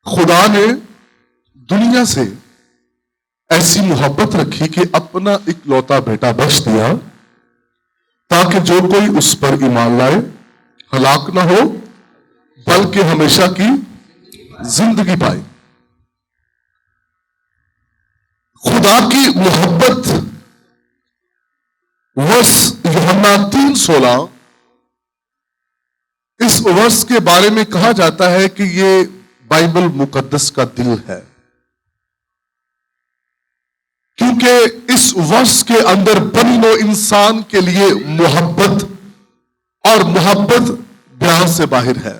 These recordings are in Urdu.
خدا نے دنیا سے ایسی محبت رکھی کہ اپنا اکلوتا بیٹا بخش دیا تاکہ جو کوئی اس پر ایمان لائے ہلاک نہ ہو بلکہ ہمیشہ کی زندگی پائے. خدا کی محبت ورس یوحنا 3:16 اس ورس کے بارے میں کہا جاتا ہے کہ یہ بائبل مقدس کا دل ہے، کیونکہ اس ورس کے اندر بنی نوع انسان کے لیے محبت اور محبت بیان سے باہر ہے.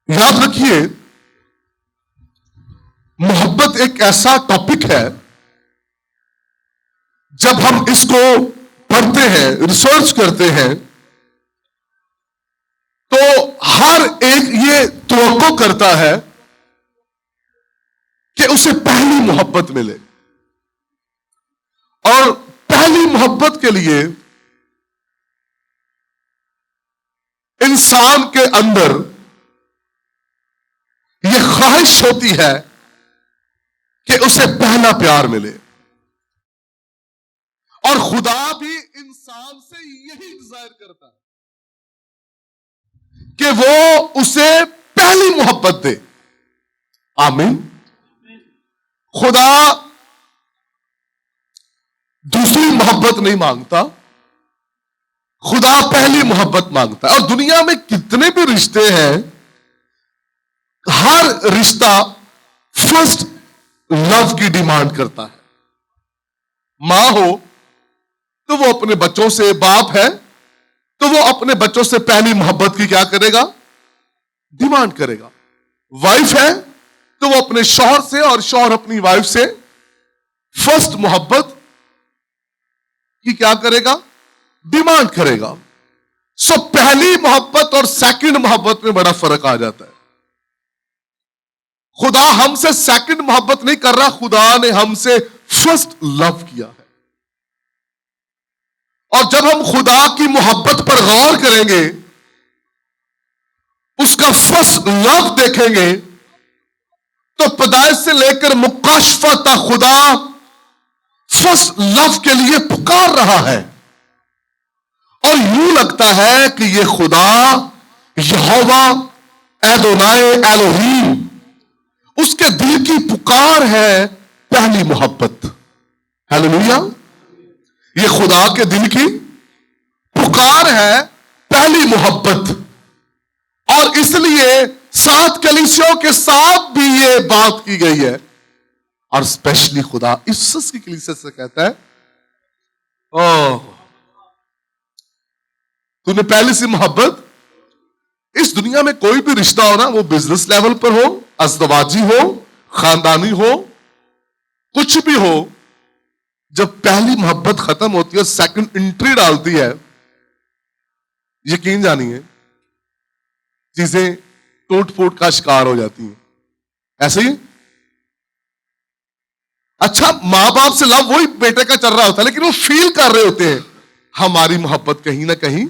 یاد رکھیے، محبت ایک ایسا ٹاپک ہے جب ہم اس کو پڑھتے ہیں، ریسرچ کرتے ہیں، تو ہر ایک یہ توقع کرتا ہے کہ اسے پہلی محبت ملے. اور پہلی محبت کے لیے انسان کے اندر یہ خواہش ہوتی ہے کہ اسے پہلا پیار ملے. اور خدا بھی انسان سے یہی ڈیزائر کرتا ہے کہ وہ اسے پہلی محبت دے. آمین. خدا دوسری محبت نہیں مانگتا، خدا پہلی محبت مانگتا ہے. اور دنیا میں کتنے بھی رشتے ہیں، ہر رشتہ فرسٹ لو کی ڈیمانڈ کرتا ہے. ماں ہو تو وہ اپنے بچوں سے، باپ ہے تو وہ اپنے بچوں سے پہلی محبت کی کیا کرے گا؟ ڈیمانڈ کرے گا. وائف ہے تو وہ اپنے شوہر سے، اور شوہر اپنی وائف سے فرسٹ محبت کی کیا کرے گا؟ ڈیمانڈ کرے گا. سو پہلی محبت اور سیکنڈ محبت میں بڑا فرق آ جاتا ہے. خدا ہم سے سیکنڈ محبت نہیں کر رہا، خدا نے ہم سے فرسٹ لو کیا ہے. اور جب ہم خدا کی محبت پر غور کریں گے، اس کا فرسٹ لو دیکھیں گے، تو پیدائش سے لے کر مکاشفہ تک خدا فرسٹ لو کے لیے پکار رہا ہے. اور یوں لگتا ہے کہ یہ خدا یہوہ ایدونائے ایلوہیم، اس کے دل کی پکار ہے پہلی محبت. ہیلیلویا. یہ خدا کے دل کی پکار ہے پہلی محبت. اور اس لیے 7 کلیسیوں کے ساتھ بھی یہ بات کی گئی ہے. اور اسپیشلی خدا افسس کی کلیسیا سے کہتا ہے، تو نے پہلی سی محبت. اس دنیا میں کوئی بھی رشتہ ہو نا، وہ بزنس لیول پر ہو، ازدواجی ہو، خاندانی ہو، کچھ بھی ہو، جب پہلی محبت ختم ہوتی ہے، سیکنڈ انٹری ڈالتی ہے، یقین جانیے چیزیں ٹوٹ پھوٹ کا شکار ہو جاتی ہیں. ایسے ہی اچھا ماں باپ سے لو وہی بیٹے کا چل رہا ہوتا ہے، لیکن وہ فیل کر رہے ہوتے ہیں ہماری محبت کہیں نہ کہیں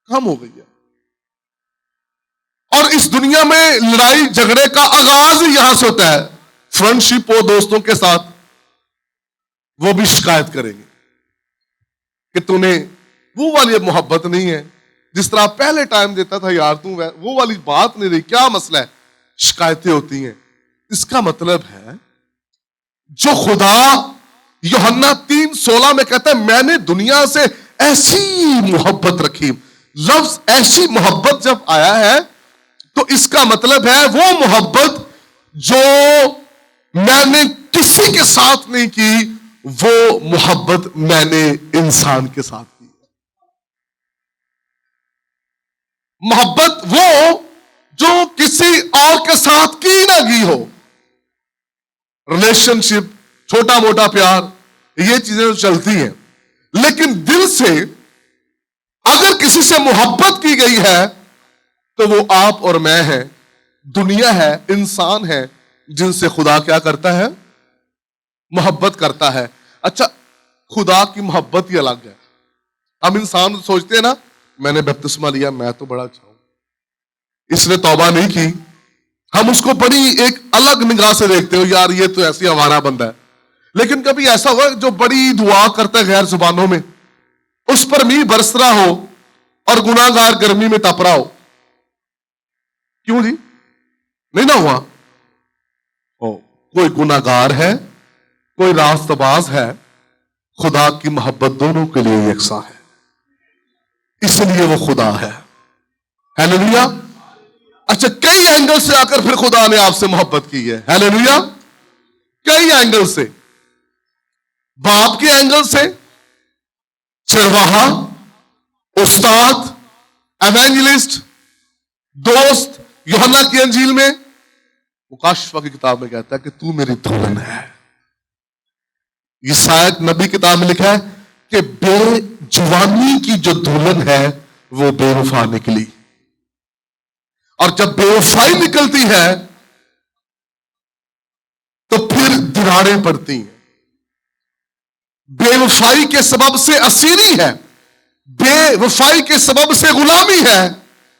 کم ہو گئی ہے. اور اس دنیا میں لڑائی جھگڑے کا آغاز ہی یہاں سے ہوتا ہے. فرینڈ شپ ہو دوستوں کے ساتھ، وہ بھی شکایت کریں گے کہ تو نے وہ والی محبت نہیں ہے جس طرح پہلے ٹائم دیتا تھا یار، تو وہ والی بات نہیں رہی، کیا مسئلہ ہے؟ شکایتیں ہوتی ہیں. اس کا مطلب ہے جو خدا یوحنا 3:16 میں کہتا ہے میں نے دنیا سے ایسی محبت رکھی. لفظ ایسی محبت جب آیا ہے تو اس کا مطلب ہے وہ محبت جو میں نے کسی کے ساتھ نہیں کی، وہ محبت میں نے انسان کے ساتھ کی. محبت وہ جو کسی اور کے ساتھ کی نہ کی ہو. ریلیشن شپ، چھوٹا موٹا پیار، یہ چیزیں تو چلتی ہیں، لیکن دل سے اگر کسی سے محبت کی گئی ہے تو وہ آپ اور میں ہیں، دنیا ہے، انسان ہے جن سے خدا کیا کرتا ہے؟ محبت کرتا ہے. اچھا خدا کی محبت ہی الگ ہے. ہم انسان سوچتے ہیں نا میں نے بپتسمہ لیا میں تو بڑا اچھا ہوں، اس نے توبہ نہیں کی، ہم اس کو بڑی ایک الگ نگاہ سے دیکھتے ہو، یار یہ تو ایسی آوارہ بندہ ہے. لیکن کبھی ایسا ہوا جو بڑی دعا کرتا ہے غیر زبانوں میں، اس پر میہ برس رہا ہو اور گناہ گار گرمی میں تپ رہا ہو؟ کیوں جی؟ نہیں نہ ہوا؟ کوئی گناہ گار ہے، کوئی راست باز ہے، خدا کی محبت دونوں کے لیے یکساں ہے، اس لیے وہ خدا ہے. ہیلیلویا. اچھا، کئی اینگل سے آ کر پھر خدا نے آپ سے محبت کی ہے. ہیلیلویا. کئی اینگل سے، باپ کے اینگل سے، چرواہا، استاد، ایوانجلسٹ، دوست. یوحنا کی انجیل میں مکاشفہ کی کتاب میں کہتا ہے کہ تو میری دلہن ہے. یسایا نبی کتاب میں لکھا ہے کہ بے جوانی کی جو دلہن ہے وہ بے وفا نکلی، اور جب بے وفائی نکلتی ہے تو پھر دراڑیں پڑتی ہیں. بے وفائی کے سبب سے اسیری ہے، بے وفائی کے سبب سے غلامی ہے.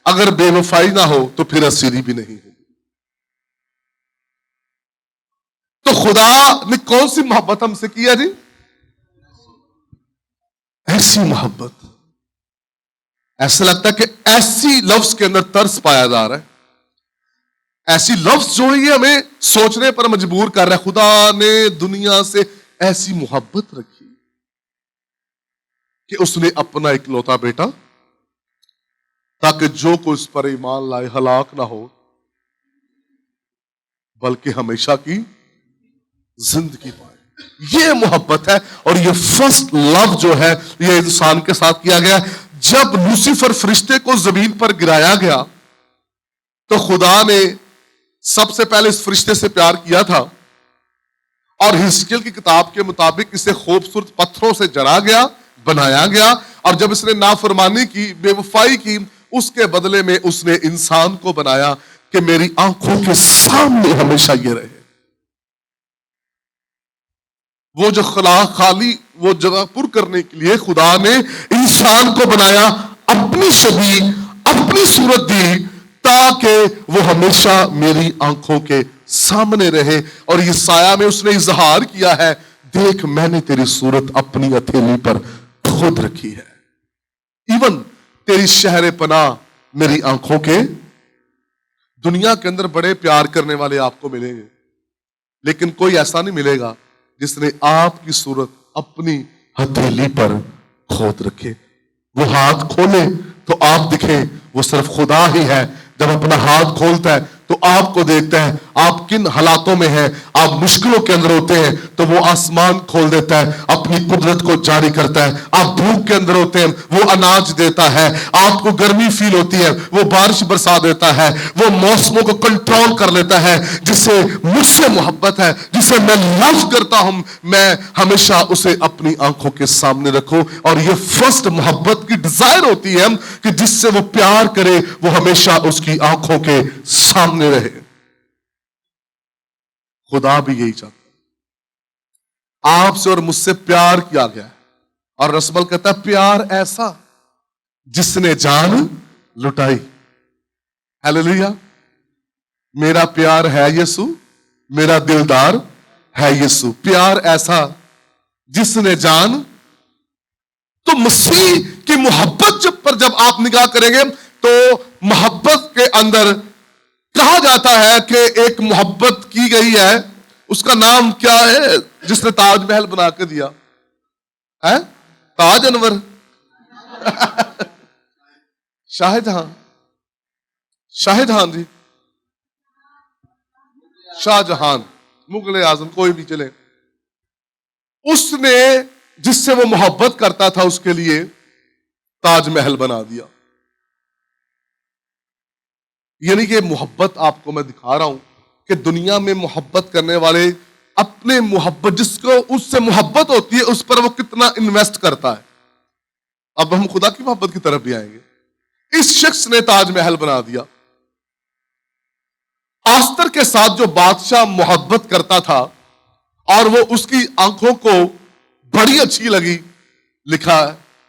اگر بے وفائی نہ ہو تو پھر اسیری بھی نہیں ہوگی. تو خدا نے کون سی محبت ہم سے کیا جی؟ ایسی محبت. ایسا لگتا ہے کہ ایسی لفظ کے اندر ترس پایا جا رہا ہے، ایسی لفظ جو ہے یہ ہمیں سوچنے پر مجبور کر رہا ہے. خدا نے دنیا سے ایسی محبت رکھی کہ اس نے اپنا اکلوتا بیٹا، تاکہ جو کوئی اس پر ایمان لائے ہلاک نہ ہو بلکہ ہمیشہ کی زندگی پائے. یہ محبت ہے، اور یہ فرسٹ لو جو ہے یہ انسان کے ساتھ کیا گیا. جب لوسیفر فرشتے کو زمین پر گرایا گیا تو خدا نے سب سے پہلے اس فرشتے سے پیار کیا تھا، اور حزقیل کی کتاب کے مطابق اسے خوبصورت پتھروں سے جڑا گیا، بنایا گیا. اور جب اس نے نافرمانی کی، بے وفائی کی، اس کے بدلے میں اس نے انسان کو بنایا کہ میری آنکھوں کے سامنے ہمیشہ یہ رہے. وہ جو خالی وہ جگہ پر کرنے کے لیے خدا نے انسان کو بنایا، اپنی شبیہ، اپنی صورت دی، تاکہ وہ ہمیشہ میری آنکھوں کے سامنے رہے. اور یہ سایہ میں اس نے اظہار کیا ہے، دیکھ میں نے تیری صورت اپنی ہتھیلی پر خود رکھی ہے. ایون تیری شہر پناہ میری آنکھوں کے. دنیا کے اندر بڑے پیار کرنے والے آپ کو ملیں گے، لیکن کوئی ایسا نہیں ملے گا جس نے آپ کی صورت اپنی ہتھیلی پر کھود رکھے. وہ ہاتھ کھولے تو آپ دکھیں، وہ صرف خدا ہی ہے. جب اپنا ہاتھ کھولتا ہے تو آپ کو دیکھتا ہے آپ کن حالاتوں میں ہیں. آپ مشکلوں کے اندر ہوتے ہیں تو وہ آسمان کھول دیتا ہے، اپنی قدرت کو جاری کرتا ہے. آپ بھوک کے اندر ہوتے ہیں، وہ اناج دیتا ہے. آپ کو گرمی فیل ہوتی ہے، وہ بارش برسا دیتا ہے. وہ موسموں کو کنٹرول کر لیتا ہے. جسے مجھ سے محبت ہے، جسے میں لو کرتا ہوں، میں ہمیشہ اسے اپنی آنکھوں کے سامنے رکھوں. اور یہ فرسٹ محبت کی ڈیزائر ہوتی ہے کہ جس سے وہ پیار کرے وہ ہمیشہ اس کی آنکھوں کے سامنے رہے. خدا بھی یہی چاہتا ہے. آپ سے اور مجھ سے پیار کیا گیا ہے، اور رسول کہتا ہے پیار ایسا جس نے جان لٹائی. ہیلیلویا. میرا پیار ہے یسوع، میرا دلدار ہے یسوع. پیار ایسا جس نے جان. تو مسیح کی محبت جب آپ نگاہ کریں گے تو محبت کے اندر کہا جاتا ہے کہ ایک محبت کی گئی ہے. اس کا نام کیا ہے جس نے تاج محل بنا کے دیا ہے؟ تاج انور. شاہجہاں. شاہجہاں جی، شاہجہاں، مغل اعظم، کوئی بھی چلے. اس نے جس سے وہ محبت کرتا تھا اس کے لیے تاج محل بنا دیا. یعنی کہ محبت آپ کو میں دکھا رہا ہوں کہ دنیا میں محبت کرنے والے اپنے محبت، جس کو اس سے محبت ہوتی ہے اس پر وہ کتنا انویسٹ کرتا ہے. اب ہم خدا کی محبت کی طرف بھی آئیں گے. اس شخص نے تاج محل بنا دیا. آستر کے ساتھ جو بادشاہ محبت کرتا تھا اور وہ اس کی آنکھوں کو بڑی اچھی لگی، لکھا ہے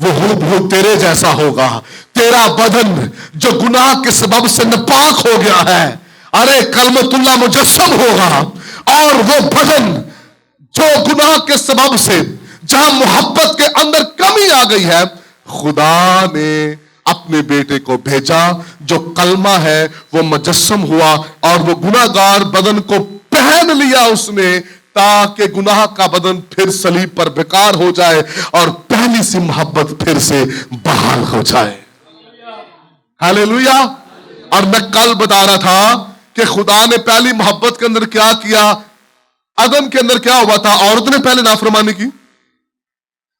وہ ہو تیرے جیسا ہوگا. تیرا بدن جو گناہ کے سبب سے ناپاک ہو گیا ہے، ارے کلمت اللہ مجسم ہوگا. اور وہ بدن جو گناہ کے سبب سے جہاں محبت کے اندر کمی آ گئی ہے، خدا نے اپنے بیٹے کو بھیجا جو کلمہ ہے وہ مجسم ہوا اور وہ گناہ گار بدن کو پہن لیا اس نے، تاکہ گناہ کا بدن پھر صلیب پر بیکار ہو جائے اور پہلی سی محبت پھر سے بحال ہو جائے. ہاللیلویا. اور میں کل بتا رہا تھا کہ خدا نے پہلی محبت کے اندر کیا کیا. عدن کے اندر کیا ہوا تھا؟ عورت نے پہلے نافرمانی کی،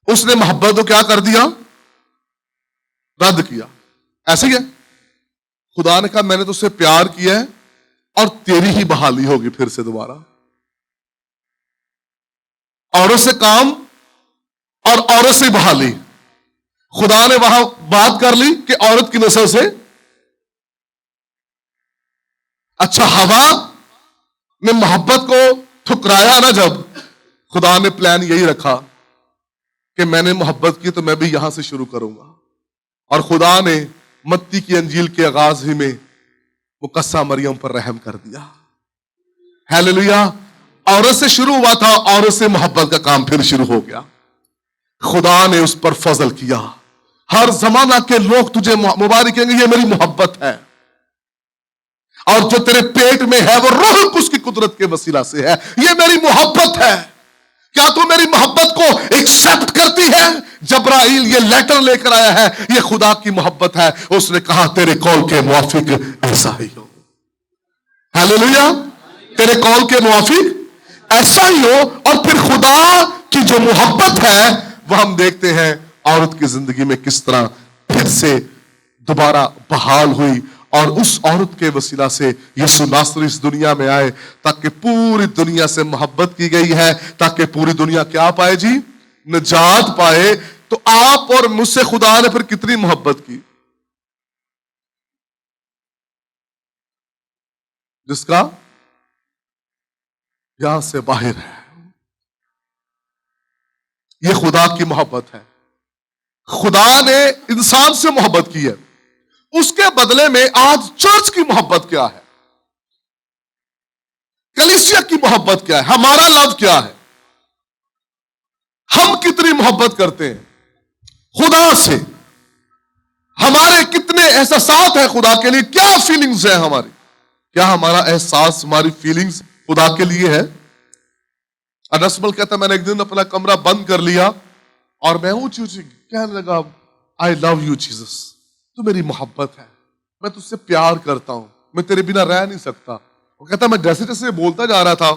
اس نے محبت کو کیا کر دیا؟ رد کیا. ایسے ہی ہے، خدا نے کہا میں نے تو اسے پیار کیا ہے اور تیری ہی بحالی ہوگی پھر سے دوبارہ. عورت سے کام اور عورت سے بحالی. خدا نے وہاں بات کر لی کہ عورت کی نسل سے. اچھا، ہوا نے محبت کو ٹھکرایا نا، جب خدا نے پلان یہی رکھا کہ میں نے محبت کی تو میں بھی یہاں سے شروع کروں گا. اور خدا نے متی کی انجیل کے آغاز ہی میں مقدسہ مریم پر رحم کر دیا. ہاللیلویا. عورت سے شروع ہوا تھا، عورت سے محبت کا کام پھر شروع ہو گیا. خدا نے اس پر فضل کیا. ہر زمانہ کے لوگ تجھے مبارک کہیں گے، یہ میری محبت ہے. اور جو تیرے پیٹ میں ہے وہ روح القدس کی قدرت کے وسیلہ سے ہے. یہ میری محبت ہے. کیا تو میری محبت کو ایکسپٹ کرتی ہے؟ جبرائیل یہ لیٹر لے کر آیا ہے، یہ خدا کی محبت ہے. اس نے کہا تیرے قول کے موافق ایسا ہی ہو. ہاللیلویا. تیرے قول کے موافق ایسا ہی ہو. اور پھر خدا کی جو محبت ہے وہ ہم دیکھتے ہیں عورت کی زندگی میں کس طرح پھر سے دوبارہ بحال ہوئی. اور اس عورت کے وسیلہ سے یسوع ناصری اس دنیا میں آئے تاکہ پوری دنیا سے محبت کی گئی ہے، تاکہ پوری دنیا کیا پائے جی؟ نجات پائے. تو آپ اور مجھ سے خدا نے پھر کتنی محبت کی، جس کا یہاں سے باہر ہے. یہ خدا کی محبت ہے. خدا نے انسان سے محبت کی ہے. اس کے بدلے میں آج چرچ کی محبت کیا ہے؟ کلیسیا کی محبت کیا ہے؟ ہمارا لو کیا ہے؟ ہم کتنی محبت کرتے ہیں خدا سے؟ ہمارے کتنے احساسات ہیں خدا کے لیے؟ کیا فیلنگز ہیں ہماری؟ کیا ہمارا احساس، ہماری فیلنگز خدا کے لیے ہے؟ انسمل کہتا ہے میں نے ایک دن اپنا کمرہ بند کر لیا اور میں اونچی اونچی کہنے لگا آئی لو یو جیسس، تو میری محبت ہے، میں تجھ سے پیار کرتا ہوں، میں تیرے بنا رہ نہیں سکتا. وہ کہتا میں جیسے جیسے بولتا جا رہا تھا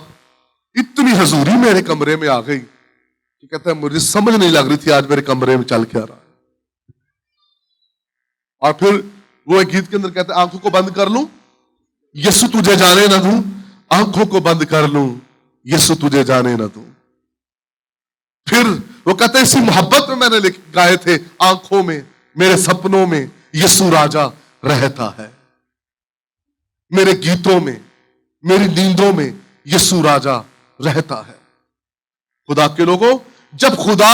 اتنی حضوری میرے کمرے میں آ گئی کہ کہتا ہے مجھے سمجھ نہیں لگ رہی تھی آج میرے کمرے میں چل کے آ رہا ہے. اور پھر وہ ایک گیت کے اندر کہتا ہے آنکھوں کو بند کر لوں یسوع تجھے جانے نہ دوں، آنکھوں کو بند کر لوں یسوع تجھے جانے نہ دوں. پھر وہ کہتے ہیں اسی محبت میں نے گائے تھے آنکھوں میں میرے سپنوں میں یسوع راجا رہتا ہے، میرے گیتوں میں میری نیندوں میں یسوع راجا رہتا ہے. خدا کے لوگوں، جب خدا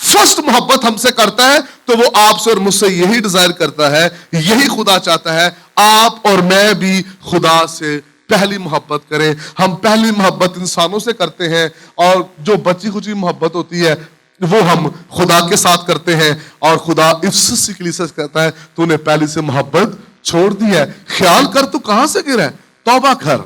فرسٹ محبت ہم سے کرتا ہے تو وہ آپ سے اور مجھ سے یہی ڈیزائر کرتا ہے، یہی خدا چاہتا ہے آپ اور میں بھی خدا سے پہلی محبت کریں. ہم پہلی محبت انسانوں سے کرتے ہیں اور جو بچی کچی محبت ہوتی ہے وہ ہم خدا کے ساتھ کرتے ہیں. اور خدا افسس کی کلیسیا سے کہتا ہے تو نے پہلی سے محبت چھوڑ دی ہے. خیال کر تو کہاں سے گر ہے، توبہ کر،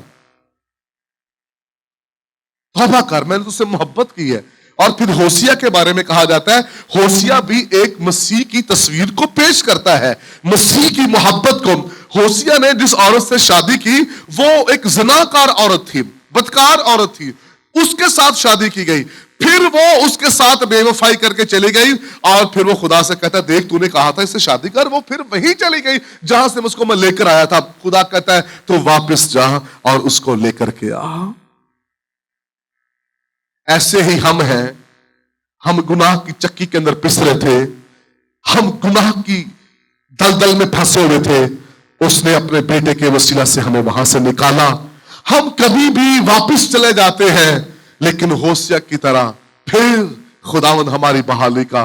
توبہ کر، میں نے تجھ سے محبت کی ہے. اور پھر ہوسیا کے بارے میں کہا جاتا ہے ہوسیا بھی ایک مسیح کی تصویر کو پیش کرتا ہے، مسیح کی محبت کو. ہوسیا نے جس عورت سے شادی کی وہ ایک زناکار عورت تھی، بدکار عورت تھی، اس کے ساتھ شادی کی گئی. پھر وہ اس کے ساتھ بے وفائی کر کے چلی گئی اور پھر وہ خدا سے کہتا ہے دیکھ تو نے کہا تھا اس سے شادی کر. وہ پھر وہیں چلی گئی جہاں سے اس کو میں لے کر آیا تھا. خدا کہتا ہے تو واپس جا اور اس کو لے کر کے آ. ایسے ہی ہم ہیں، ہم گناہ کی چکی کے اندر پس رہے تھے، ہم گناہ کی دلدل میں پھنسے ہوئے تھے. اس نے اپنے بیٹے کے وسیلہ سے ہمیں وہاں سے نکالا. ہم کبھی بھی واپس چلے جاتے ہیں لیکن ہوسیا کی طرح پھر خداوند ہماری بحالی کا